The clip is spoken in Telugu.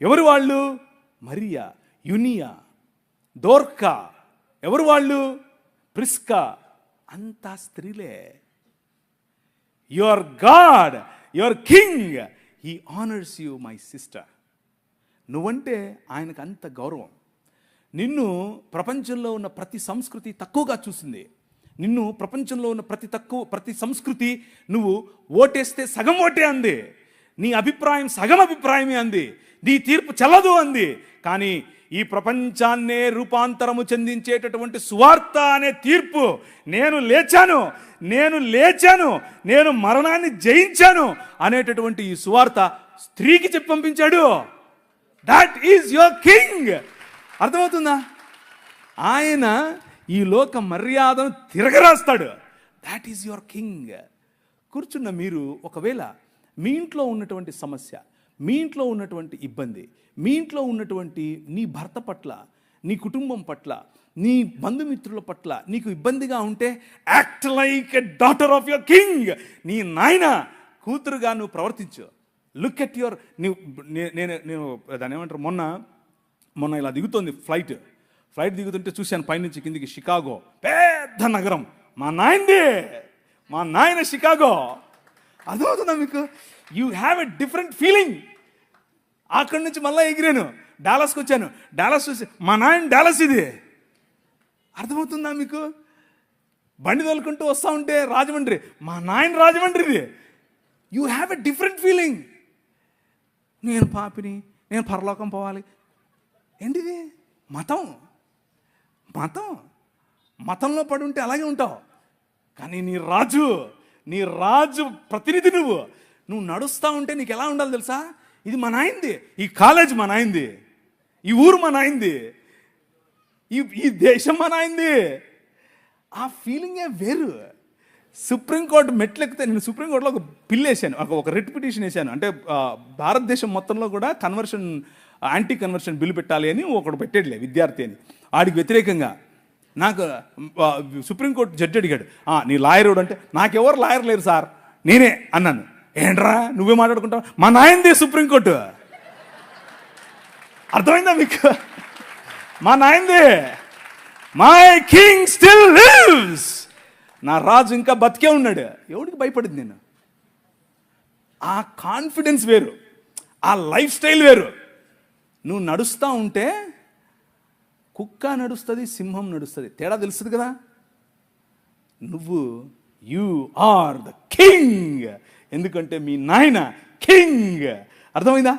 ఎవరు వాళ్ళు? మరియా, యునియా, దోర్కా. ఎవరు వాళ్ళు? ప్రిస్కా. అంతా స్త్రీలే. Your God, your king, he honours you my sister. నువ్వంటే ఆయనకు అంత గౌరవం. నిన్ను ప్రపంచంలో ఉన్న ప్రతి సంస్కృతి తక్కువగా చూసింది. నిన్ను ప్రపంచంలో ఉన్న ప్రతి సంస్కృతి నువ్వు ఓటేస్తే సగం ఓటే అంది, నీ అభిప్రాయం సగం అభిప్రాయమే అంది, నీ తీర్పు చెల్లదు అంది. కానీ ఈ ప్రపంచాన్నే రూపాంతరము చెందించేటటువంటి సువార్త అనే తీర్పు, నేను లేచాను, నేను మరణాన్ని జయించాను అనేటటువంటి ఈ సువార్త స్త్రీకి చెప్పి పంపించాడు. That is your king. అర్థమవుతుందా? ఆయన ఈ లోక మర్యాదను తిరగరాస్తాడు. That is your king. కూర్చున్న మీరు ఒకవేళ మీ ఇంట్లో ఉన్నటువంటి సమస్య, మీ ఇంట్లో ఉన్నటువంటి ఇబ్బంది, మీ ఇంట్లో ఉన్నటువంటి నీ భర్త పట్ల, నీ కుటుంబం పట్ల, నీ బంధుమిత్రుల పట్ల నీకు ఇబ్బందిగా ఉంటే, act like a daughter of your king. నీ నాయన కూతురుగా నువ్వు ప్రవర్తించు. Look at your. నేను దాన్ని ఏమంటారు, మొన్న ఇలా దిగుతోంది ఫ్లైట్ దిగుతుంటే చూశాను పైనుంచి కిందికి. షికాగో పెద్ద నగరం, మా నాయన షికాగో. అర్థమవుతుందా మీకు? You have a different feeling. అక్కడి నుంచి మళ్ళీ ఎగిరాను, డాలస్కి వచ్చాను. డాలస్ చూసి మా నాయన డాలస్ ఇది. అర్థమవుతుందా మీకు? బండి తోలుకుంటూ వస్తూ ఉంటే రాజమండ్రి, మా నాయన రాజమండ్రిది. You have a different feeling. నేను పాపిని, నేను పరలోకం పోవాలి. ఏంటిది? మతంలో పడి ఉంటే అలాగే ఉంటావు. కానీ నీ రాజు ప్రతినిధి నువ్వు నడుస్తూ ఉంటే నీకు ఎలా ఉండాలి తెలుసా? ఇది మా నాయనది, ఈ కాలేజ్ మా నాయనది, ఈ ఊరు మా నాయనది, ఈ దేశం మా నాయనది. ఆ ఫీలింగే వేరు. సుప్రీంకోర్టు మెట్లెక్కితే, నేను సుప్రీంకోర్టులో ఒక బిల్ వేసాను, ఒక రిట్ పిటిషన్ వేసాను. అంటే భారతదేశం మొత్తంలో కూడా యాంటీ కన్వర్షన్ బిల్లు పెట్టాలి అని ఒకడు పెట్టాడులే, విద్యార్థి అని. వాడికి వ్యతిరేకంగా నాకు సుప్రీంకోర్టు జడ్జి అడిగాడు, నీ లాయర్ అంటే, నాకెవరు లాయర్ లేరు సార్, నేనే అన్నాను. ఏంట్రా నువ్వే మాట్లాడుకుంటావు? మా నాయనది సుప్రీంకోర్టు. అర్థమైందా మీకు? మా నాయనది. My king still lives. నా రాజు ఇంకా బతికే ఉన్నాడు. ఎవడికి భయపడింది నేను? ఆ కాన్ఫిడెన్స్ వేరు, ఆ లైఫ్ స్టైల్ వేరు. నువ్వు నడుస్తూ ఉంటే కుక్క నడుస్తుంది, సింహం నడుస్తుంది, తేడా తెలుస్తుంది కదా. You are the king. ఎందుకంటే మీ నాయన కింగ్. అర్థమైందా?